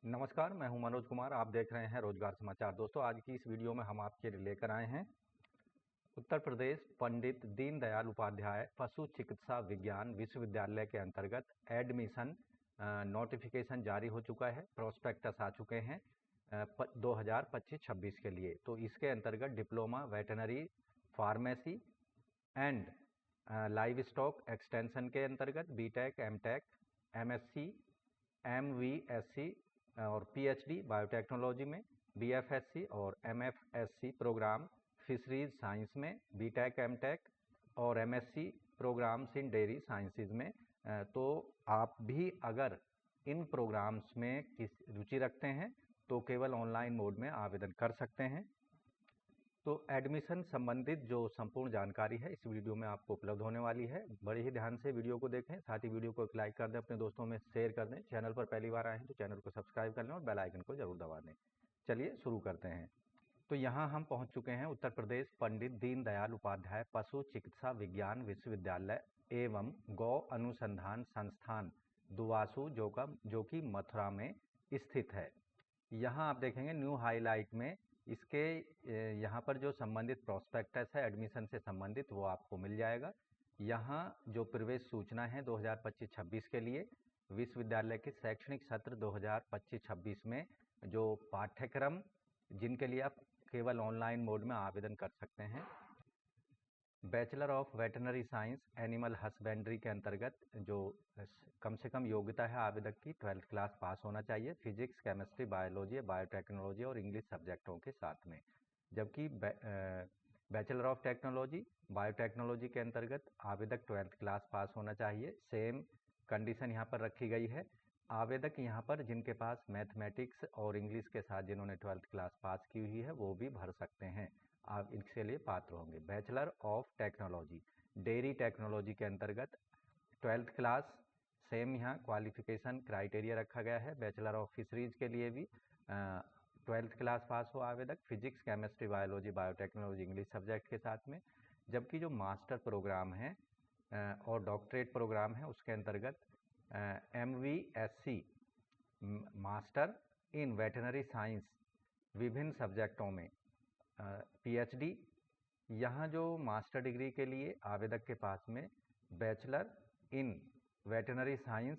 नमस्कार, मैं हूं मनोज कुमार। आप देख रहे हैं रोजगार समाचार। दोस्तों, आज की इस वीडियो में हम आपके लिए लेकर आए हैं उत्तर प्रदेश पंडित दीनदयाल उपाध्याय पशु चिकित्सा विज्ञान विश्वविद्यालय के अंतर्गत एडमिशन नोटिफिकेशन जारी हो चुका है। प्रोस्पेक्टस आ चुके हैं 2025-26 के लिए। तो इसके अंतर्गत diploma veterinary pharmacy and livestock extension के अंतर्गत बीटेक, एमटेक, एमएससी, एमवीएससी और पीएचडी बायोटेक्नोलॉजी में, बीएफएससी और एमएफएससी प्रोग्राम फिशरीज साइंस में, बीटेक, एमटेक और एमएससी प्रोग्राम्स इन डेयरी साइंसेज में। तो आप भी अगर इन प्रोग्राम्स में रुचि रखते हैं तो केवल ऑनलाइन मोड में आवेदन कर सकते हैं। तो एडमिशन संबंधित जो संपूर्ण जानकारी है इस वीडियो में आपको उपलब्ध होने वाली है। बड़े ही ध्यान से वीडियो को देखें, साथ ही वीडियो को एक लाइक कर दें, अपने दोस्तों में शेयर कर दें। चैनल पर पहली बार आए हैं तो चैनल को सब्सक्राइब कर लें और बेल आइकन को जरूर दबा दें। चलिए शुरू करते हैं। तो यहाँ हम पहुँच चुके हैं उत्तर प्रदेश पंडित दीनदयाल उपाध्याय पशु चिकित्सा विज्ञान विश्वविद्यालय एवं गौ अनुसंधान संस्थान दुवासू जो कि मथुरा में स्थित है। यहाँ आप देखेंगे न्यू हाईलाइट में इसके यहाँ पर जो संबंधित प्रोस्पेक्टस है एडमिशन से संबंधित वो आपको मिल जाएगा। यहाँ जो प्रवेश सूचना है 2025-26 के लिए विश्वविद्यालय के शैक्षणिक सत्र 2025-26 में जो पाठ्यक्रम जिनके लिए आप केवल ऑनलाइन मोड में आवेदन कर सकते हैं, bachelor of veterinary science animal husbandry के अंतर्गत जो कम से कम योग्यता है आवेदक की 12th क्लास पास होना चाहिए फिजिक्स, केमिस्ट्री, बायोलॉजी, बायोटेक्नोलॉजी और इंग्लिश सब्जेक्टों के साथ में। जबकि बैचलर ऑफ टेक्नोलॉजी बायोटेक्नोलॉजी के अंतर्गत आवेदक 12th क्लास पास होना चाहिए। सेम कंडीशन यहाँ पर रखी गई है। आवेदक यहाँ पर जिनके पास मैथमेटिक्स और इंग्लिश के साथ जिन्होंने 12th क्लास पास की हुई है वो भी भर सकते हैं, आप इसके लिए पात्र होंगे। Bachelor of technology dairy technology के अंतर्गत 12th क्लास, सेम यहाँ क्वालिफिकेशन क्राइटेरिया रखा गया है। बैचलर ऑफ फिशरीज के लिए भी 12th क्लास पास हो आवेदक, physics, chemistry, biology, biotechnology, English subject के साथ में। जबकि जो मास्टर प्रोग्राम है और डॉक्टरेट प्रोग्राम है उसके अंतर्गत MVSC master in veterinary science विभिन्न सब्जेक्टों में, PhD। यहाँ जो मास्टर डिग्री के लिए आवेदक के पास में बैचलर इन वेटनरी साइंस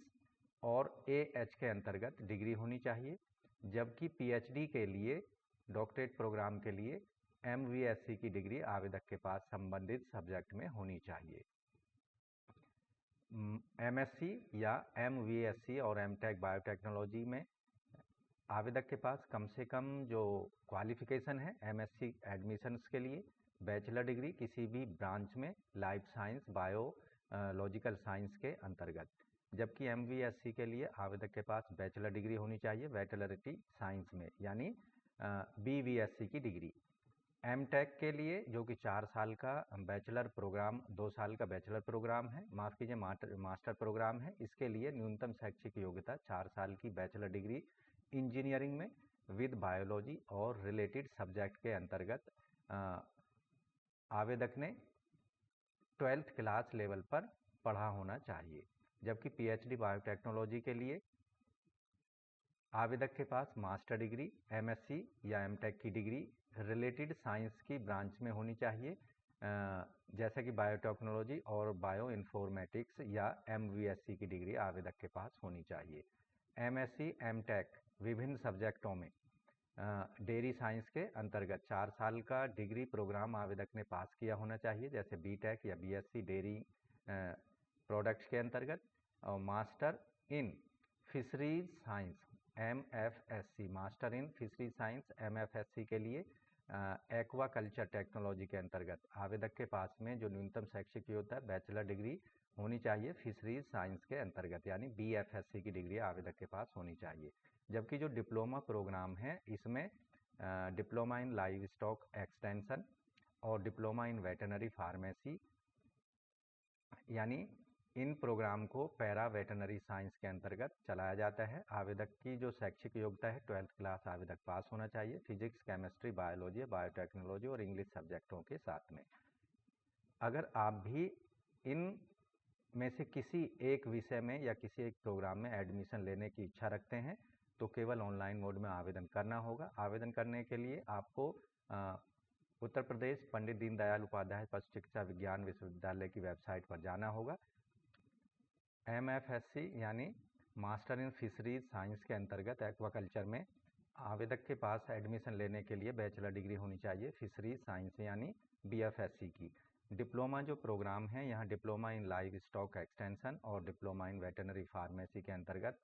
और AH के अंतर्गत डिग्री होनी चाहिए। जबकि PhD के लिए डॉक्टरेट प्रोग्राम के लिए MVSC की डिग्री आवेदक के पास संबंधित सब्जेक्ट में होनी चाहिए। MSc या MVSC और MTech बायोटेक्नोलॉजी में आवेदक के पास कम से कम जो क्वालिफिकेशन है MSc एडमिशन्स के लिए बैचलर डिग्री किसी भी ब्रांच में लाइफ साइंस, बायोलॉजिकल साइंस के अंतर्गत। जबकि MVSC के लिए आवेदक के पास बैचलर डिग्री होनी चाहिए वेटरनरी साइंस में, यानी BVSC की डिग्री। MTech के लिए जो कि 4 साल का बैचलर प्रोग्राम, 2 साल का बैचलर प्रोग्राम है, माफ़ कीजिए मास्टर प्रोग्राम है, इसके लिए न्यूनतम शैक्षिक योग्यता 4 साल की बैचलर डिग्री इंजीनियरिंग में विद बायोलॉजी और रिलेटेड सब्जेक्ट के अंतर्गत आवेदक ने 12th क्लास लेवल पर पढ़ा होना चाहिए। जबकि PhD बायोटेक्नोलॉजी के लिए आवेदक के पास मास्टर डिग्री, MSc या MTech की डिग्री रिलेटेड साइंस की ब्रांच में होनी चाहिए, जैसे कि बायोटेक्नोलॉजी और बायो इन्फॉर्मेटिक्स या MVSC की डिग्री आवेदक के पास होनी चाहिए। MSc, MTech विभिन्न सब्जेक्टों में डेयरी साइंस के अंतर्गत 4 साल का डिग्री प्रोग्राम आवेदक ने पास किया होना चाहिए, जैसे BTech या BSc डेयरी प्रोडक्ट्स के अंतर्गत। और master in fisheries science MFSC, master in fisheries science MFSC के लिए एक्वा कल्चर टेक्नोलॉजी के अंतर्गत आवेदक के पास में जो न्यूनतम शैक्षिक योग्यता है बैचलर डिग्री होनी चाहिए फिशरीज साइंस के अंतर्गत, यानी BFSC की डिग्री आवेदक के पास होनी चाहिए। जबकि जो डिप्लोमा प्रोग्राम है इसमें diploma in live stock extension और डिप्लोमा इन वेटनरी फार्मेसी, यानी इन प्रोग्राम को पैरा वेटनरी साइंस के अंतर्गत चलाया जाता है। आवेदक की जो शैक्षिक योग्यता है 12th क्लास आवेदक पास होना चाहिए फिजिक्स, केमिस्ट्री, बायोलॉजी, बायोटेक्नोलॉजी और इंग्लिश सब्जेक्टों के साथ में। अगर आप भी इन में से किसी एक विषय में या किसी एक प्रोग्राम में एडमिशन लेने की इच्छा रखते हैं तो केवल ऑनलाइन मोड में आवेदन करना होगा। आवेदन करने के लिए आपको उत्तर प्रदेश पंडित दीनदयाल उपाध्याय पशु चिकित्सा विज्ञान विश्वविद्यालय की वेबसाइट पर जाना होगा। MFSC यानी मास्टर इन फिशरीज साइंस के अंतर्गत एक्वाकल्चर में आवेदक के पास एडमिशन लेने के लिए बैचलर डिग्री होनी चाहिए फिशरीज साइंस यानी BFSC की। डिप्लोमा जो प्रोग्राम है, यहाँ diploma in live stock extension और डिप्लोमा इन वेटरनरी फार्मेसी के अंतर्गत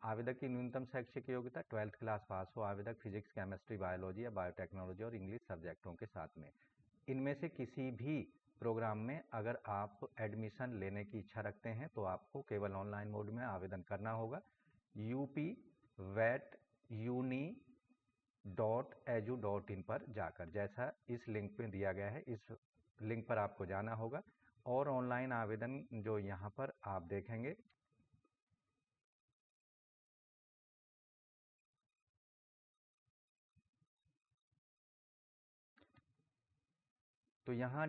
आवेदक की न्यूनतम शैक्षिक योग्यता 12th क्लास पास हो। आवेदक फिजिक्स, केमिस्ट्री, बायोलॉजी या बायोटेक्नोलॉजी और इंग्लिश सब्जेक्टों के साथ में इनमें से किसी भी प्रोग्राम में अगर आप एडमिशन लेने की इच्छा रखते हैं तो आपको केवल ऑनलाइन मोड में आवेदन करना होगा। upvetuni.edu.in पर जाकर, जैसा इस लिंक पे दिया गया है, इस लिंक पर आपको जाना होगा और ऑनलाइन आवेदन जो यहाँ पर आप देखेंगे तो यहाँ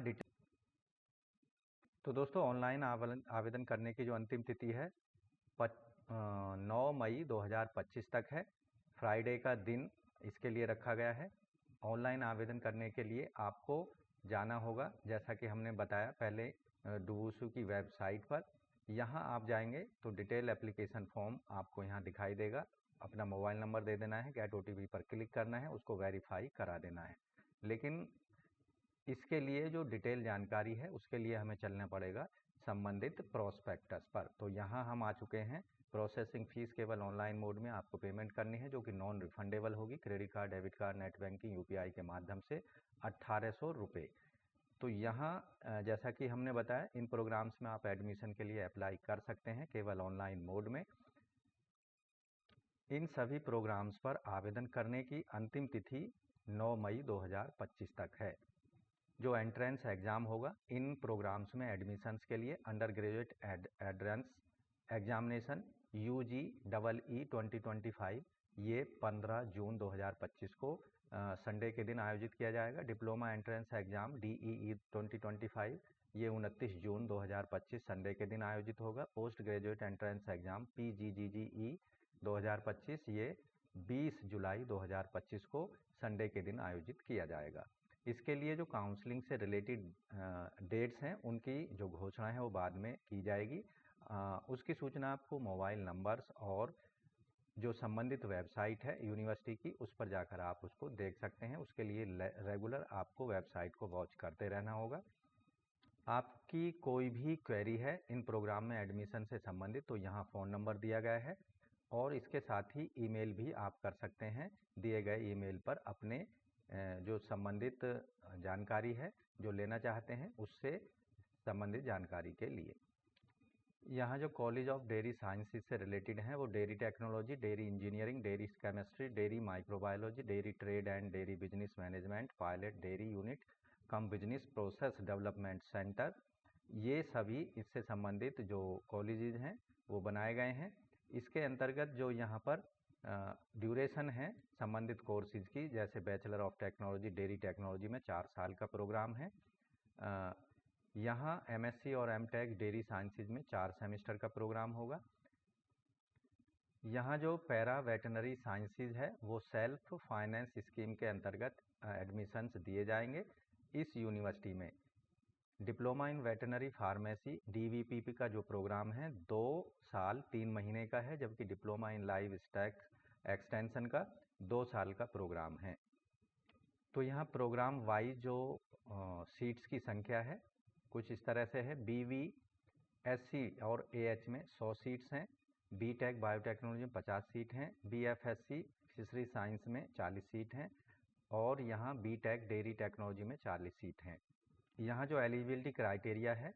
तो दोस्तों ऑनलाइन आवेदन करने की जो अंतिम तिथि है 9 मई 2025 तक है। फ्राइडे का दिन इसके लिए रखा गया है। ऑनलाइन आवेदन करने के लिए आपको जाना होगा, जैसा कि हमने बताया पहले, डूबूशू की वेबसाइट पर। यहाँ आप जाएंगे तो डिटेल एप्लीकेशन फॉर्म आपको यहाँ दिखाई देगा। अपना मोबाइल नंबर दे देना है, गेट OTP पर क्लिक करना है, उसको वेरीफाई करा देना है। लेकिन इसके लिए जो डिटेल जानकारी है उसके लिए हमें चलना पड़ेगा संबंधित प्रोस्पेक्टस पर। तो यहाँ हम आ चुके हैं। प्रोसेसिंग फीस केवल ऑनलाइन मोड में आपको पेमेंट करनी है, जो कि नॉन रिफंडेबल होगी। Credit card, debit card, net banking, UPI के माध्यम से 1800 रुपये। तो यहाँ जैसा कि हमने बताया, इन प्रोग्राम्स में आप एडमिशन के लिए अप्लाई कर सकते हैं केवल ऑनलाइन मोड में। इन सभी प्रोग्राम्स पर आवेदन करने की अंतिम तिथि 9 मई 2025 तक है। जो एंट्रेंस एग्ज़ाम होगा इन प्रोग्राम्स में एडमिशन्स के लिए, under graduate entrance examination UGEE 2025, ये 15 जून 2025 को संडे के दिन आयोजित किया जाएगा। डिप्लोमा एंट्रेंस एग्ज़ाम DEE 2025, ये 29 जून 2025 संडे के दिन आयोजित होगा। Post graduate entrance exam PGGGE 2025, ये 20 जुलाई 2025 को संडे के दिन आयोजित किया जाएगा। इसके लिए जो काउंसलिंग से रिलेटेड डेट्स हैं उनकी जो घोषणा है वो बाद में की जाएगी। उसकी सूचना आपको मोबाइल नंबर्स और जो संबंधित वेबसाइट है यूनिवर्सिटी की, उस पर जाकर आप उसको देख सकते हैं। उसके लिए रेगुलर आपको वेबसाइट को वॉच करते रहना होगा। आपकी कोई भी क्वेरी है इन प्रोग्राम में एडमिशन से संबंधित तो यहाँ फ़ोन नंबर दिया गया है और इसके साथ ही ईमेल भी आप कर सकते हैं दिए गए ईमेल पर अपने जो संबंधित जानकारी है जो लेना चाहते हैं उससे संबंधित जानकारी के लिए। यहाँ जो कॉलेज ऑफ डेयरी साइंसेज से रिलेटेड हैं वो dairy technology, dairy engineering, dairy chemistry, dairy microbiology, dairy trade and dairy business management, pilot dairy unit come business process development centre, ये सभी इससे संबंधित जो कॉलेजेज हैं वो बनाए गए हैं। इसके अंतर्गत जो यहाँ पर ड्यूरेशन है संबंधित कोर्सेज की, जैसे bachelor of technology dairy technology में 4 साल का प्रोग्राम है। यहाँ MSc और MTech डेयरी साइंसेज में 4 सेमेस्टर का प्रोग्राम होगा। यहाँ जो पैरा वेटनरी साइंसेज है वो सेल्फ फाइनेंस स्कीम के अंतर्गत एडमिशन्स दिए जाएंगे। इस यूनिवर्सिटी में diploma in veterinary pharmacy DVPP का जो प्रोग्राम है 2 साल 3 महीने का है, जबकि diploma in live stock extension का 2 साल का प्रोग्राम है। तो यहाँ प्रोग्राम वाइज जो सीट्स की संख्या है कुछ इस तरह से है। BVSC और AH में 100 सीट्स हैं, BTech बायोटेक्नोलॉजी में 50 सीट हैं, BFSC फिशरी साइंस में 40 सीट हैं और यहाँ BTech डेयरी टेक्नोलॉजी में 40 सीट हैं। यहाँ जो एलिजिबिलिटी क्राइटेरिया है,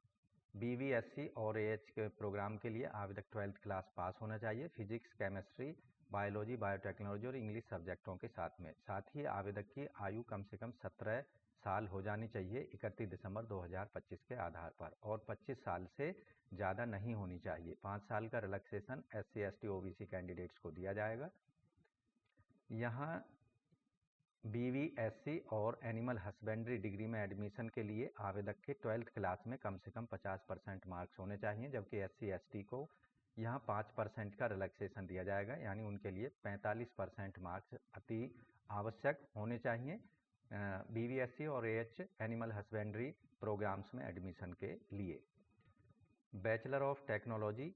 BVSC और AH के प्रोग्राम के लिए आवेदक 12th क्लास पास होना चाहिए, फिजिक्स, केमिस्ट्री, बायोलॉजी, बायोटेक्नोलॉजी और इंग्लिश सब्जेक्टों के साथ ही आवेदक की आयु कम से कम 17 साल हो जानी चाहिए 31 दिसंबर 2025 के आधार पर और 25 साल से ज़्यादा नहीं होनी चाहिए। 5 साल का relaxation SC ST OBC candidates को दिया जाएगा। यहाँ BVSC और एनिमल हस्बेंड्री डिग्री में एडमिशन के लिए आवेदक के 12th क्लास में कम से कम 50% मार्क्स होने चाहिए, जबकि SC ST को यहाँ 5% का रिलैक्सेशन दिया जाएगा, यानी उनके लिए 45% मार्क्स अति आवश्यक होने चाहिए BVSC और AH एनिमल हस्बेंड्री प्रोग्राम्स में एडमिशन के लिए। बैचलर ऑफ टेक्नोलॉजी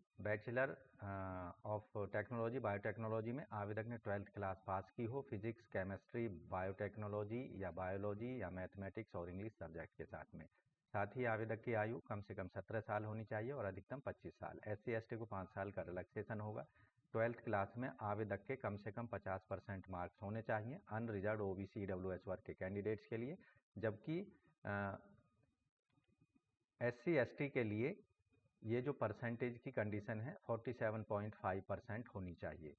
बायोटेक्नोलॉजी में आवेदक ने 12th क्लास पास की हो फिजिक्स, केमिस्ट्री, बायोटेक्नोलॉजी या बायोलॉजी या मैथमेटिक्स और इंग्लिश सब्जेक्ट के साथ ही आवेदक की आयु कम से कम 17 साल होनी चाहिए और अधिकतम 25 साल। SC ST को 5 साल का रिलैक्सेशन होगा। 12th क्लास में आवेदक के कम से कम 50% मार्क्स होने चाहिए अनरिजर्व OBC EWS वर्ग के कैंडिडेट्स के लिए, जबकि SC ST के लिए ये जो परसेंटेज की कंडीशन है 47.5% होनी चाहिए।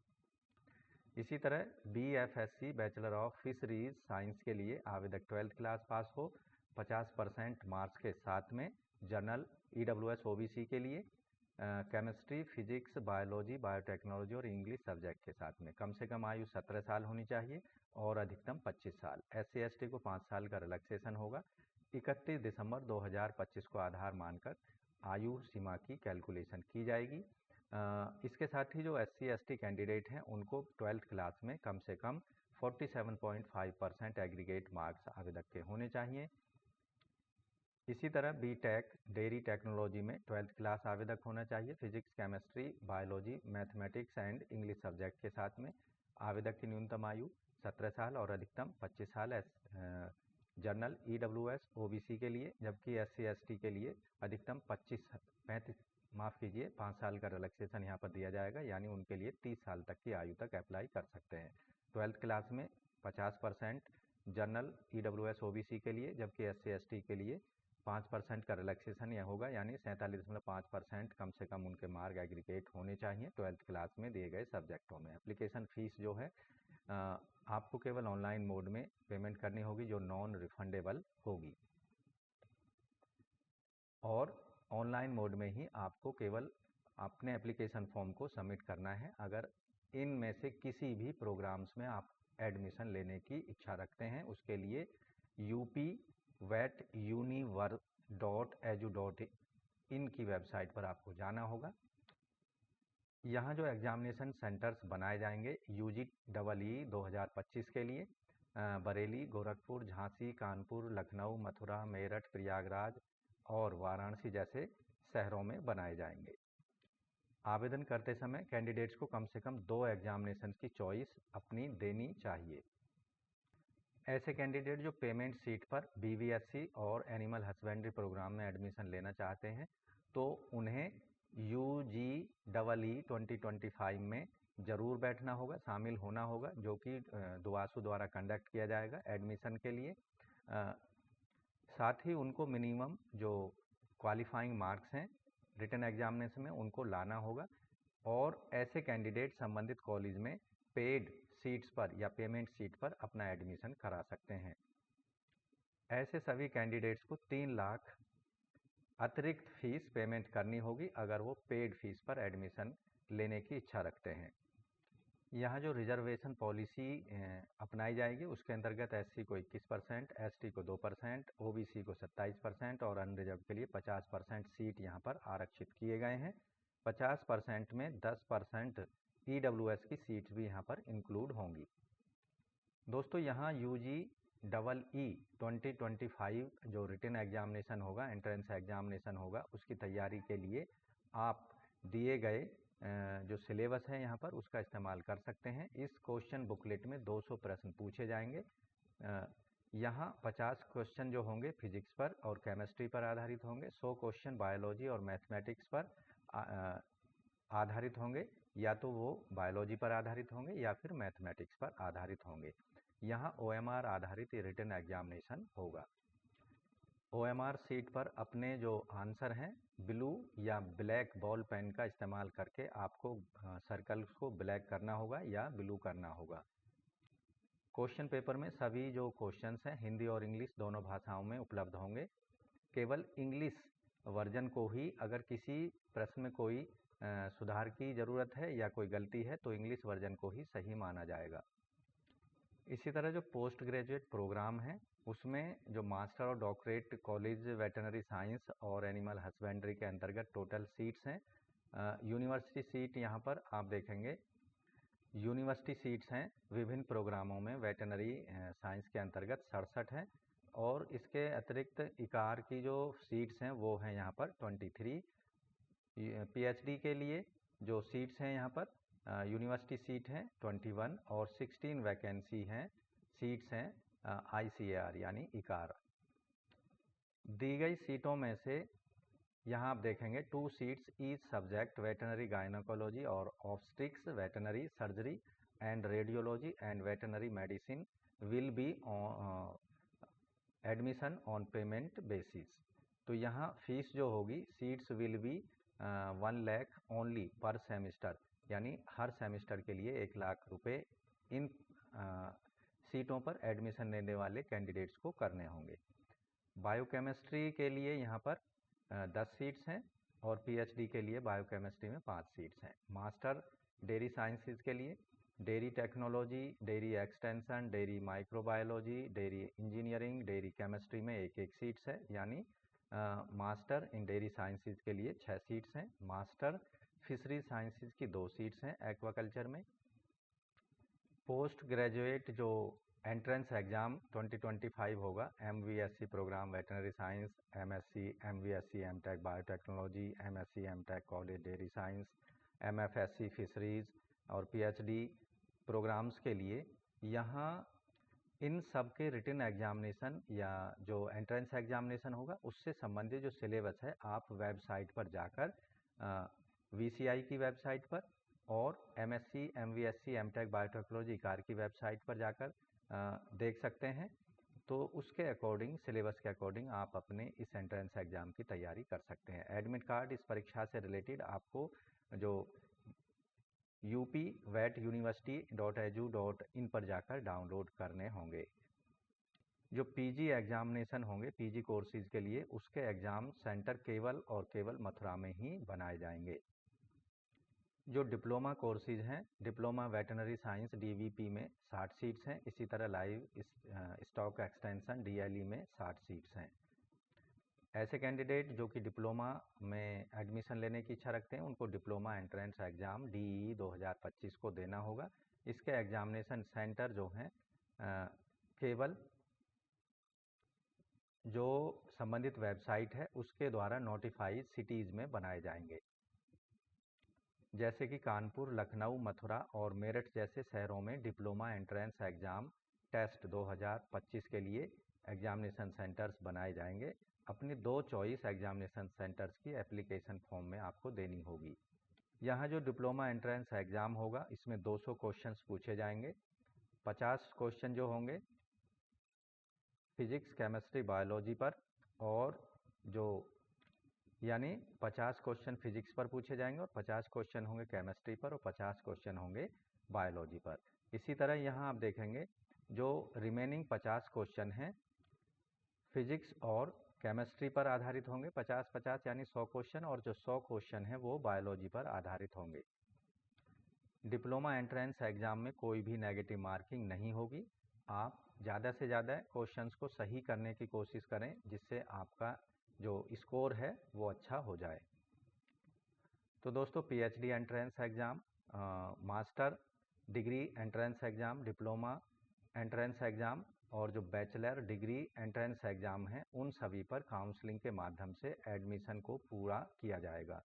इसी तरह BFSC bachelor of fisheries science के लिए आवेदक 12th क्लास पास हो 50% मार्क्स के साथ में, जनरल EWS OBC के लिए केमिस्ट्री, फिजिक्स, बायोलॉजी, बायोटेक्नोलॉजी और इंग्लिश सब्जेक्ट के साथ में कम से कम आयु 17 साल होनी चाहिए और अधिकतम 25 साल। SC ST को 5 साल का रिलैक्सेशन होगा। 31 दिसंबर 2025 को आधार मानकर आयु सीमा की कैलकुलेशन की जाएगी। इसके साथ ही जो SC ST कैंडिडेट हैं उनको 12th क्लास में कम से कम 47.5% एग्रीगेट मार्क्स आवेदक के होने चाहिए। इसी तरह BTech डेयरी टेक्नोलॉजी में 12th क्लास आवेदक होना चाहिए physics, chemistry, biology, mathematics and English subject के साथ में। आवेदक की न्यूनतम आयु 17 साल और अधिकतम 25 साल जनरल EWS OBC के लिए, जबकि SC ST के लिए अधिकतम 5 साल का रिलैक्सेशन यहाँ पर दिया जाएगा, यानी उनके लिए 30 साल तक की आयु तक अप्लाई कर सकते हैं। 12th क्लास में 50% जनरल EWS OBC के लिए, जबकि SC ST के लिए 5% का रिलैक्सेशन यह होगा, यानी 47.5% कम से कम उनके मार्क एग्रीगेट होने चाहिए 12th क्लास में दिए गए सब्जेक्टों में। एप्लीकेशन फीस जो है आपको केवल ऑनलाइन मोड में पेमेंट करनी होगी जो नॉन रिफंडेबल होगी, और ऑनलाइन मोड में ही आपको केवल अपने एप्लीकेशन फॉर्म को सबमिट करना है अगर इनमें से किसी भी प्रोग्राम्स में आप एडमिशन लेने की इच्छा रखते हैं। उसके लिए upvetuniver.edu.in की वेबसाइट पर आपको जाना होगा। यहाँ जो एग्जामिनेशन सेंटर्स बनाए जाएंगे UG EE 2025 के लिए बरेली, गोरखपुर, झांसी, कानपुर, लखनऊ, मथुरा, मेरठ, प्रयागराज और वाराणसी जैसे शहरों में बनाए जाएंगे। आवेदन करते समय कैंडिडेट्स को कम से कम 2 एग्जामिनेशन की चॉइस अपनी देनी चाहिए। ऐसे कैंडिडेट जो पेमेंट सीट पर BVSC और एनिमल हस्बेंड्री प्रोग्राम में एडमिशन लेना चाहते हैं तो उन्हें UG EE 2025 में ज़रूर बैठना होगा, शामिल होना होगा, जो कि दुआसू द्वारा कंडक्ट किया जाएगा एडमिशन के लिए। साथ ही उनको मिनिमम जो क्वालिफाइंग मार्क्स हैं रिटन एग्जामिनेशन में उनको लाना होगा, और ऐसे कैंडिडेट संबंधित कॉलेज में पेड सीट्स पर या पेमेंट सीट पर अपना एडमिशन करा सकते हैं। ऐसे सभी कैंडिडेट्स को 3 लाख अतिरिक्त फीस पेमेंट करनी होगी अगर वो पेड फीस पर एडमिशन लेने की इच्छा रखते हैं। यहाँ जो रिजर्वेशन पॉलिसी अपनाई जाएगी उसके अंतर्गत SC को 21%, ST को 2%, OBC को 27% और अनरिजर्व के लिए 50% सीट यहाँ पर आरक्षित किए गए हैं। 50% में 10% EWS की सीट्स भी यहाँ पर इंक्लूड होंगी। दोस्तों यहाँ UG EE 2025 जो रिटन एग्जामिनेशन होगा, एंट्रेंस एग्जामिनेशन होगा, उसकी तैयारी के लिए आप दिए गए जो सिलेबस है यहाँ पर उसका इस्तेमाल कर सकते हैं। इस क्वेश्चन बुकलेट में 200 प्रश्न पूछे जाएंगे। यहाँ 50 क्वेश्चन जो होंगे फिजिक्स पर और केमिस्ट्री पर आधारित होंगे, 100 क्वेश्चन बायोलॉजी और मैथमेटिक्स पर आधारित होंगे, या तो वो बायोलॉजी पर आधारित होंगे या फिर मैथमेटिक्स पर आधारित होंगे। यहाँ OMR आधारित रिटन एग्जामिनेशन होगा। OMR सीट पर अपने जो आंसर हैं ब्लू या ब्लैक बॉल पेन का इस्तेमाल करके आपको सर्कल्स को ब्लैक करना होगा या ब्लू करना होगा। क्वेश्चन पेपर में सभी जो क्वेश्चंस हैं हिंदी और इंग्लिश दोनों भाषाओं में उपलब्ध होंगे। केवल इंग्लिश वर्जन को ही अगर किसी प्रश्न में कोई सुधार की ज़रूरत है या कोई गलती है तो इंग्लिश वर्जन को ही सही माना जाएगा। इसी तरह जो पोस्ट ग्रेजुएट प्रोग्राम है उसमें जो मास्टर और डॉक्टरेट कॉलेज वेटरनरी साइंस और एनिमल हस्बेंड्री के अंतर्गत टोटल सीट्स हैं यूनिवर्सिटी सीट यहाँ पर आप देखेंगे यूनिवर्सिटी सीट्स हैं विभिन्न प्रोग्रामों में वेटनरी साइंस के अंतर्गत 67 हैं और इसके अतिरिक्त इकार की जो सीट्स हैं वो हैं यहाँ पर 23। पीएचडी के लिए जो सीट्स हैं यहाँ पर यूनिवर्सिटी सीट हैं 21 और 16 वैकेंसी हैं सीट्स हैं आईसीएआर यानी इकार। दी गई सीटों में से यहाँ आप देखेंगे 2 seats each subject veterinary gynaecology और obstetrics veterinary surgery and radiology and veterinary medicine will be admission on payment basis. तो यहाँ फीस जो होगी seats will be 1 lakh only per semester, यानी हर सेमिस्टर के लिए 1 लाख रुपए इन सीटों पर एडमिशन लेने वाले कैंडिडेट्स को करने होंगे। बायोकेमिस्ट्री के लिए यहाँ पर 10 सीट्स हैं और पीएचडी के लिए बायोकेमिस्ट्री में 5 सीट्स हैं। मास्टर डेयरी साइंसेज के लिए dairy technology, dairy extension, dairy microbiology, dairy engineering, dairy chemistry में 1-1 सीट्स है, यानी मास्टर इन डेयरी साइंसेज के लिए 6 सीट्स हैं। मास्टर फिशरी साइंसेज की 2 सीट्स हैं एक्वाकल्चर में। पोस्ट ग्रेजुएट जो एंट्रेंस एग्ज़ाम 2025 होगा MVSC programme veterinary science, MSc, MVSC MTech biotechnology, MSc MTech college dairy science, MFSC fisheries और PhD प्रोग्राम्स के लिए यहाँ इन सब के रिटन एग्जामिनेशन या जो एंट्रेंस एग्जामिनेशन होगा उससे संबंधित जो सिलेबस है आप वेबसाइट पर जाकर VCI की वेबसाइट पर और MSc, MVSC, एमटेक बायोटेक्नोलॉजी इकार की वेबसाइट पर जाकर देख सकते हैं। तो उसके अकॉर्डिंग सिलेबस के अकॉर्डिंग आप अपने इस एंट्रेंस एग्ज़ाम की तैयारी कर सकते हैं। एडमिट कार्ड इस परीक्षा से रिलेटेड आपको जो upvetuniversity.edu.in पर जाकर डाउनलोड करने होंगे। जो पीजी एग्जामिनेशन होंगे पीजी कोर्सेज के लिए उसके एग्ज़ाम सेंटर केवल और केवल मथुरा में ही बनाए जाएंगे। जो डिप्लोमा कोर्सेज हैं डिप्लोमा वेटनरी साइंस DVP में 60 सीट्स हैं, इसी तरह लाइव स्टॉक एक्सटेंशन DLE में 60 सीट्स हैं। ऐसे कैंडिडेट जो कि डिप्लोमा में एडमिशन लेने की इच्छा रखते हैं उनको डिप्लोमा एंट्रेंस एग्ज़ाम DE 2025 को देना होगा। इसके एग्जामिनेशन सेंटर जो हैं केवल जो संबंधित वेबसाइट है उसके द्वारा नोटिफाइड सिटीज़ में बनाए जाएंगे, जैसे कि कानपुर, लखनऊ, मथुरा और मेरठ जैसे शहरों में डिप्लोमा एंट्रेंस एग्ज़ाम टेस्ट 2025 के लिए एग्जामिनेशन सेंटर्स बनाए जाएंगे। अपनी 2 चॉइस एग्जामिनेशन सेंटर्स की एप्लीकेशन फॉर्म में आपको देनी होगी। यहाँ जो डिप्लोमा एंट्रेंस एग्ज़ाम होगा इसमें 200 क्वेश्चंस पूछे जाएंगे। 50 क्वेश्चन जो होंगे फिजिक्स, केमिस्ट्री, बायोलॉजी पर और जो यानी 50 क्वेश्चन फिजिक्स पर पूछे जाएंगे और 50 क्वेश्चन होंगे केमिस्ट्री पर और 50 क्वेश्चन होंगे बायोलॉजी पर। इसी तरह यहाँ आप देखेंगे जो रिमेनिंग 50 क्वेश्चन हैं फिजिक्स और केमिस्ट्री पर आधारित होंगे 50-50 यानी 100 क्वेश्चन, और जो 100 क्वेश्चन हैं वो बायोलॉजी पर आधारित होंगे। डिप्लोमा एंट्रेंस एग्ज़ाम में कोई भी नेगेटिव मार्किंग नहीं होगी। आप ज़्यादा से ज़्यादा क्वेश्चंस को सही करने की कोशिश करें जिससे आपका जो स्कोर है वो अच्छा हो जाए। तो दोस्तों PhD entrance exam, master degree entrance exam, diploma entrance exam और जो बैचलर डिग्री एंट्रेंस एग्ज़ाम है उन सभी पर काउंसलिंग के माध्यम से एडमिशन को पूरा किया जाएगा।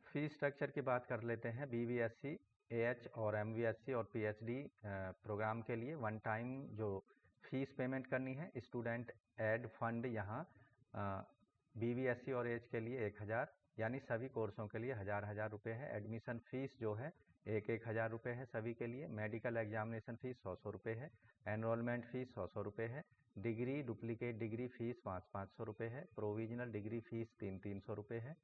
फीस स्ट्रक्चर की बात कर लेते हैं। BVSC, AH और MVSC और PhD प्रोग्राम के लिए 1 टाइम जो फीस पेमेंट करनी है स्टूडेंट एड फंड यहाँ BVSC और AH के लिए 1000 यानी सभी कोर्सों के लिए 1000 रुपये है। एडमिशन फ़ीस जो है 1000 रुपये है सभी के लिए। मेडिकल एग्जामिनेशन फ़ीस 100 रुपये है। एनरोलमेंट फ़ीस 100 रुपये है। डिग्री डुप्लीकेट डिग्री फ़ीस 500 रुपये है। प्रोविजनल डिग्री फ़ीस 300 रुपये है।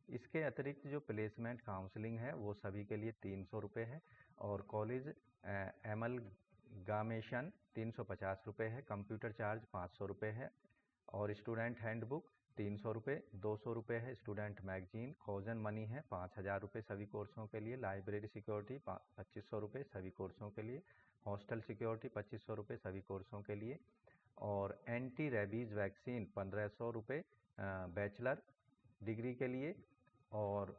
इसके अतिरिक्त जो प्लेसमेंट काउंसलिंग है वो सभी के लिए 300 रुपये है और कॉलेज एमलगामेशन 350 रुपये है। कंप्यूटर चार्ज 500 रुपये है और स्टूडेंट हैंडबुक 300 रुपये। 200 रुपये है स्टूडेंट मैगजीन। खोजन मनी है 5000 रुपये सभी कोर्सों के लिए। लाइब्रेरी सिक्योरिटी 2500 रुपये सभी कोर्सों के लिए। हॉस्टल सिक्योरिटी 2500 रुपये सभी कोर्सों के लिए और एंटी रेबीज़ वैक्सीन 1500 रुपये बैचलर डिग्री के लिए और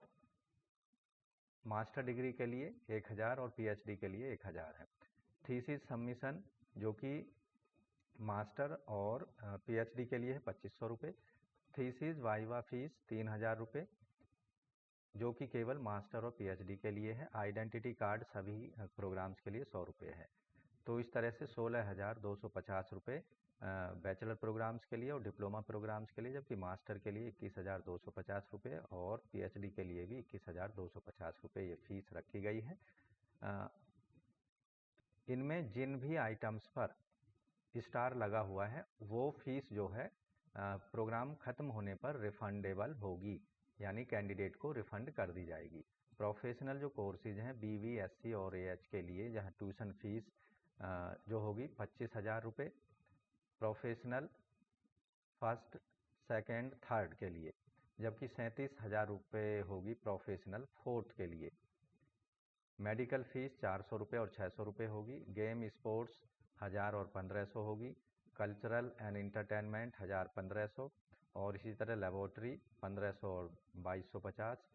मास्टर डिग्री के लिए 1000 और पीएचडी के लिए 1000 है। थीसिस सबमिशन जो कि मास्टर और पीएचडी के लिए है 2500 रुपये। थीसिस वाइवा फीस 3000 रुपये जो कि केवल मास्टर और पीएचडी के लिए है। आइडेंटिटी कार्ड सभी प्रोग्राम्स के लिए 100 रुपये है। तो इस तरह से 16,250 रुपये बैचलर प्रोग्राम्स के लिए और डिप्लोमा प्रोग्राम्स के लिए, जबकि मास्टर के लिए 21,250 रुपये और पीएचडी के लिए भी 21,250 रुपये ये फीस रखी गई है। इनमें जिन भी आइटम्स पर स्टार लगा हुआ है वो फीस जो है प्रोग्राम ख़त्म होने पर रिफंडेबल होगी, यानी कैंडिडेट को रिफ़ंड कर दी जाएगी। प्रोफेशनल जो कोर्सेज हैं बीवी, एससी और एएच के लिए, जहां ट्यूशन फीस जो होगी 25,000 रुपये प्रोफेशनल फर्स्ट, सेकंड, थर्ड के लिए, जबकि 37,000 रुपये होगी प्रोफेशनल फोर्थ के लिए। मेडिकल फीस 400 रुपये और 600 रुपये होगी। गेम स्पोर्ट्स 1000 और 1500 होगी। कल्चरल एंड इंटरटेनमेंट 1000 1500 और इसी तरह लेबोरेटरी 1500 और 2250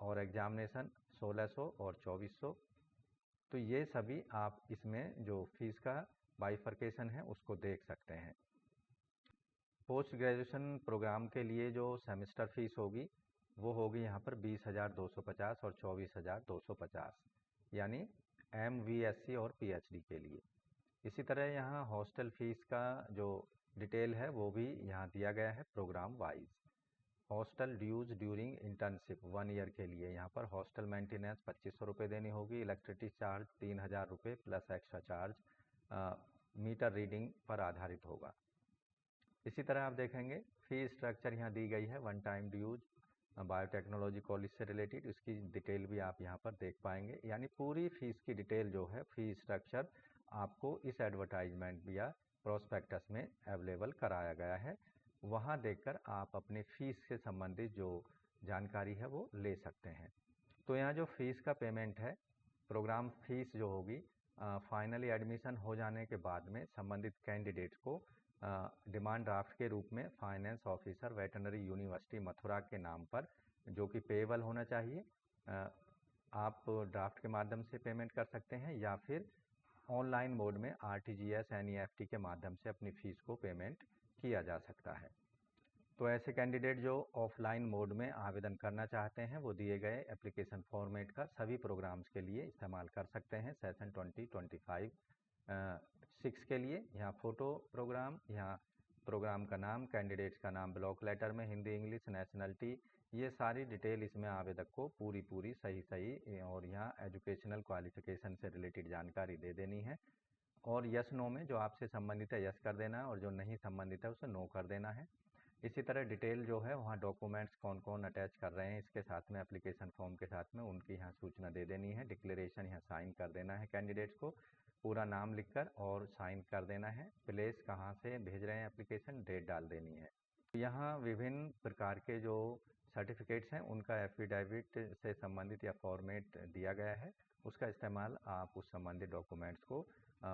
और एग्जामिनेशन 1600 और 2400। तो ये सभी आप इसमें जो फीस का बाइफर्केशन है उसको देख सकते हैं। पोस्ट ग्रेजुएशन प्रोग्राम के लिए जो सेमेस्टर फीस होगी वो होगी यहाँ पर 20,250 और 24,250, यानी MVSC और PhD के लिए। इसी तरह यहाँ हॉस्टल फीस का जो डिटेल है वो भी यहाँ दिया गया है programme wise. Hostel dues during internship 1 year के लिए यहाँ पर हॉस्टल मेंटेनेंस 2500 रुपये देनी होगी। इलेक्ट्रिसिटी चार्ज 3000 रुपये plus extra charge meter reading पर आधारित होगा। इसी तरह आप देखेंगे फी स्ट्रक्चर यहाँ दी गई है। 1 टाइम ड्यूज बायोटेक्नोलॉजी कॉलेज से रिलेटेड, इसकी डिटेल भी आप यहाँ पर देख पाएंगे। यानी पूरी फीस की डिटेल जो है, फी स्ट्रक्चर आपको इस एडवर्टाइजमेंट या प्रोस्पेक्टस में अवेलेबल कराया गया है। वहाँ देखकर आप अपने फीस से संबंधित जो जानकारी है वो ले सकते हैं। तो यहाँ जो फीस का पेमेंट है, प्रोग्राम फीस जो होगी फाइनली एडमिशन हो जाने के बाद में संबंधित कैंडिडेट को डिमांड ड्राफ्ट के रूप में finance officer veterinary university Mathura के नाम पर, जो कि पेएबल होना चाहिए, आप ड्राफ्ट के माध्यम से पेमेंट कर सकते हैं या फिर ऑनलाइन मोड में RTGS NEFT के माध्यम से अपनी फ़ीस को पेमेंट किया जा सकता है। तो ऐसे कैंडिडेट जो ऑफलाइन मोड में आवेदन करना चाहते हैं वो दिए गए एप्लीकेशन फॉर्मेट का सभी प्रोग्राम्स के लिए इस्तेमाल कर सकते हैं। सेशन 2025 6 के लिए यहाँ फ़ोटो प्रोग्राम, यहाँ प्रोग्राम का नाम, कैंडिडेट्स का नाम ब्लॉक लेटर में हिंदी, इंग्लिश, नेशनलिटी, ये सारी डिटेल इसमें आवेदक को पूरी सही और यहाँ एजुकेशनल क्वालिफिकेशन से रिलेटेड जानकारी दे देनी है। और यस नो में जो आपसे संबंधित है यस कर देना है और जो नहीं संबंधित है उसे नो कर देना है। इसी तरह डिटेल जो है वहाँ डॉक्यूमेंट्स कौन कौन अटैच कर रहे हैं इसके साथ में एप्लीकेशन फॉर्म के साथ में उनकी यहाँ सूचना दे देनी है। डिक्लेरेशन यहाँ साइन कर देना है कैंडिडेट्स को, पूरा नाम लिखकर और साइन कर देना है। प्लेस कहाँ से भेज रहे हैं एप्लीकेशन, डेट डाल देनी है। यहाँ विभिन्न प्रकार के जो सर्टिफिकेट्स हैं उनका एफिडेविट से संबंधित या फॉर्मेट दिया गया है, उसका इस्तेमाल आप उस संबंधित डॉक्यूमेंट्स को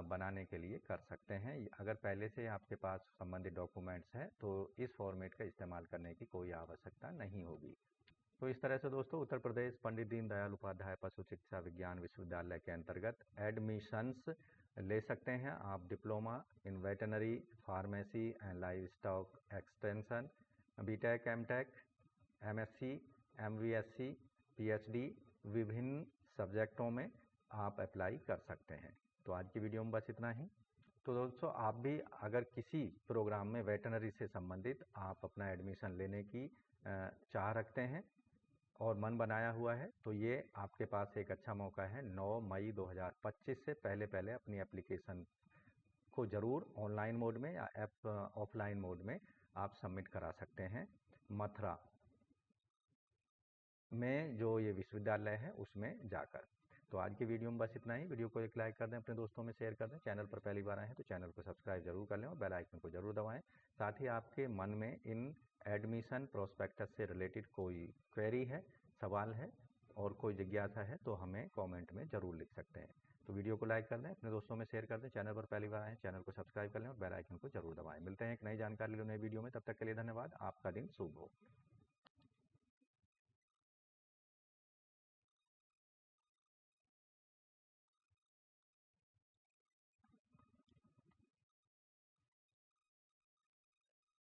बनाने के लिए कर सकते हैं। अगर पहले से आपके पास संबंधित डॉक्यूमेंट्स हैं तो इस फॉर्मेट का इस्तेमाल करने की कोई आवश्यकता नहीं होगी। तो इस तरह से दोस्तों उत्तर प्रदेश पंडित दीनदयाल उपाध्याय पशु चिकित्सा विज्ञान विश्वविद्यालय के अंतर्गत एडमिशन्स ले सकते हैं आप। Diploma in veterinary pharmacy and livestock extension, BTech, MTech, MSc, MVSC, PhD, विभिन्न सब्जेक्टों में आप अप्लाई कर सकते हैं। तो आज की वीडियो में बस इतना ही। तो दोस्तों आप भी अगर किसी प्रोग्राम में वेटरनरी से संबंधित आप अपना एडमिशन लेने की चाह रखते हैं और मन बनाया हुआ है तो ये आपके पास एक अच्छा मौका है। 9 मई 2025 से पहले अपनी एप्लीकेशन को ज़रूर ऑनलाइन मोड में या ऑफलाइन मोड में आप सबमिट करा सकते हैं मथुरा में जो ये विश्वविद्यालय है उसमें जाकर। तो आज की वीडियो में बस इतना ही। वीडियो को एक लाइक कर दें, अपने दोस्तों में शेयर कर दें। चैनल पर पहली बार आए हैं तो चैनल को सब्सक्राइब जरूर कर लें और बेल आइकन को जरूर दबाएं। साथ ही आपके मन में इन एडमिशन प्रोस्पेक्टस से रिलेटेड कोई क्वेरी है, सवाल है और कोई जिज्ञासा है तो हमें कॉमेंट में ज़रूर लिख सकते हैं। तो वीडियो को लाइक कर दें, अपने दोस्तों में शेयर कर दें। चैनल पर पहली बार आए हैं चैनल को सब्सक्राइब कर लें और बेल आइकन को जरूर दबाएं। मिलते हैं एक नई जानकारी नई वीडियो में, तब तक के लिए धन्यवाद। आपका दिन शुभ हो।